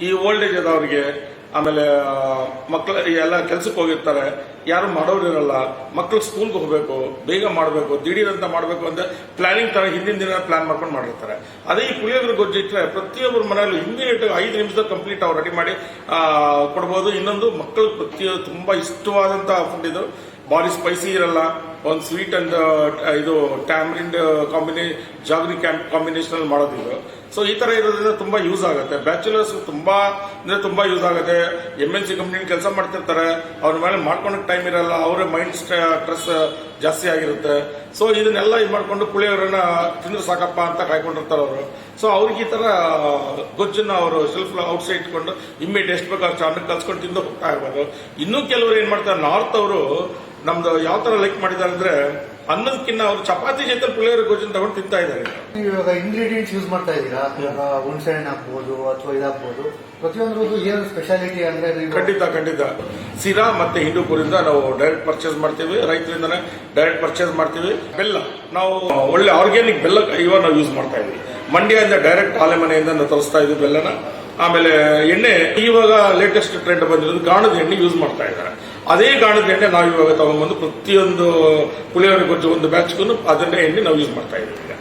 ಈ old age ಆದವ್ರಿಗೆ, ಆಮೇಲೆ ಮಕ್ಕಳ ಎಲ್ಲ ಕೆಲ್ಸಕ್ಕೆ ಹೋಗಿರ್ತಾರೆ, ಯಾರು ಮಾಡೋರಿರಲ್ಲ, ಮಕ್ಕಳು ಸ್ಕೂಲ್ಗೆ ಹೋಗಬೇಕು, ಬೇಗ ಮಾಡಬೇಕು, ದಿಢೀರಂತ ಮಾಡಬೇಕು ಅಂತ ಪ್ಲಾನಿಂಗ್ ತರ ಹಿಂದಿನ ದಿನ ಪ್ಲಾನ್ ಮಾಡ್ಕೊಂಡು ಮಾಡಿರ್ತಾರೆ. ಅದೇ ಈ ಪುಳಿಯೋಗರೆ ಗೊಜ್ಜು ಇಟ್ಟರೆ ಪ್ರತಿಯೊಬ್ಬರ ಮನೆಯಲ್ಲೂ ಇಮಿಡಿಯೇಟ್ 5 ನಿಮಿಷದಲ್ಲಿ ಕಂಪ್ಲೀಟ್ ಅವ್ರು ರೆಡಿ ಮಾಡಿ ಕೊಡ್ಬೋದು. ಇನ್ನೊಂದು ಮಕ್ಕಳು ತುಂಬಾ ಇಷ್ಟವಾದಂತಹ ಫುಡ್ ಇದು. ಬಾರಿ ಸ್ಪೈಸಿ ಇರಲ್ಲ, ಒಂದು ಸ್ವೀಟ್ ಅಂಡ್ ಇದು ಟ್ಯಾಮ್ರಿಂಡ್ ಜಾಗ್ರಿ ಕಾಂಬಿನೇಷನ್ ಅಲ್ಲಿ ಮಾಡೋದಿದ್ದು. ಸೊ ಈ ತರ ಇರೋದ್ರಿಂದ ತುಂಬಾ ಯೂಸ್ ಆಗುತ್ತೆ. ಬ್ಯಾಚುಲರ್ಸ್ ತುಂಬಾ ಅಂದ್ರೆ ತುಂಬಾ ಯೂಸ್ ಆಗುತ್ತೆ. MNC ಕಂಪ್ನಿ ಕೆಲಸ ಮಾಡ್ತಿರ್ತಾರೆ, ಅವ್ರ ಮೇಲೆ ಮಾಡ್ಕೊಳಕ್ ಟೈಮ್ ಇರಲ್ಲ, ಅವರ ಮೈಂಡ್ ಸ್ಟ್ರೆಸ್ ಜಾಸ್ತಿ ಆಗಿರುತ್ತೆ. ಸೊ ಇದನ್ನೆಲ್ಲ ಇದು ಮಾಡ್ಕೊಂಡು ಪುಳಿಯೋಗರೆನ ತಿಂದ್ರೆ ಸಾಕಪ್ಪ ಅಂತ ಕಾಯ್ಕೊಂಡಿರ್ತಾರೆ ಅವರು. ಸೊ ಅವ್ರಿಗೆ ಈ ತರ ಗೊಜ್ಜನ್ನ ಅವರು ಶೆಲ್ಫ್ ಔಟ್ಸೈಡ್ ಇಟ್ಕೊಂಡು ಇಮ್ಮಿಡಿಯೇಟ್ ಎಷ್ಟು ಬೇಕು ಅಷ್ಟು ಅನ್ನಕ್ಕೆ ಕಲ್ಸ್ಕೊಂಡು ತಿಂದು ಹೋಗ್ತಾ ಇರ್ಬೋದು. ಇನ್ನೂ ಕೆಲವರು ಏನ್ ಮಾಡ್ತಾರೆ, ನಾರ್ತ್ ಅವರು ನಮ್ದು ಯಾವ ತರ ಲೈಕ್ ಮಾಡಿದ್ದಾರೆ ಅಂದ್ರೆ ಅನ್ನದಕ್ಕಿಂತ ಅವರು ಚಪಾತಿ ಜೊತೆ ಪುಳಿಯೋಗರೆ ಗೊಜ್ಜನ್ನು ತಗೊಂಡು ತಿಂತಾ ಇದ್ದಾರೆ. ಇವಾಗ ಇಂಗ್ರೀಡಿಯೆಂಟ್ಸ್ ಯೂಸ್ ಮಾಡ್ತಾ ಇದ್ದೀರಾ, ಇವಾಗ ಹುಣಸೆ ಹಣ್ಣು ಹಾಕ್ಬೋದು ಅಥವಾ ಇದಾಗ್ಬೋದು, ಪ್ರತಿಯೊಂದು ಏನು ಸ್ಪೆಷಾಲಿಟಿ ಅಂದ್ರೆ ಖಂಡಿತ ಸಿರಾ ಮತ್ತೆ ಹಿಂದೂಪುರಿಂದ ನಾವು ಡೈರೆಕ್ಟ್ ಪರ್ಚೇಸ್ ಮಾಡ್ತೀವಿ, ರೈತರಿಂದನೇ ಡೈರೆಕ್ಟ್ ಪರ್ಚೇಸ್ ಮಾಡ್ತೀವಿ. ಬೆಲ್ಲ ನಾವು ಒಳ್ಳೆ ಆರ್ಗ್ಯಾನಿಕ್ ಬೆಲ್ಲ ಇವಾಗ ನಾವು ಯೂಸ್ ಮಾಡ್ತಾ ಇದ್ವಿ. ಮಂಡ್ಯದಿಂದ ಡೈರೆಕ್ಟ್ ಆಲೆಮನೆಯಿಂದ ನಾವು ತರಿಸ್ತಾ ಇದ್ವಿ ಬೆಲ್ಲನ. ಆಮೇಲೆ ಎಣ್ಣೆ ಇವಾಗ ಲೇಟೆಸ್ಟ್ ಟ್ರೆಂಡ್ ಬಂದಿರೋದು ಗಾಣದ ಎಣ್ಣೆ ಯೂಸ್ ಮಾಡ್ತಾ ಇದ್ದಾರೆ. ಅದೇ ಗಾಣದ ಎಣ್ಣೆ ನಾವು ಇವಾಗ ತಗೊಂಡ್ಬಂದು ಪ್ರತಿಯೊಂದು ಪುಳಿಯೋಗರೆ ಗೊಜ್ಜು ಒಂದು ಬ್ಯಾಚ್ಗೂ ಅದನ್ನೇ ಎಣ್ಣೆ ನಾವು ಯೂಸ್ ಮಾಡ್ತಾ ಇದ್ದೀವಿ.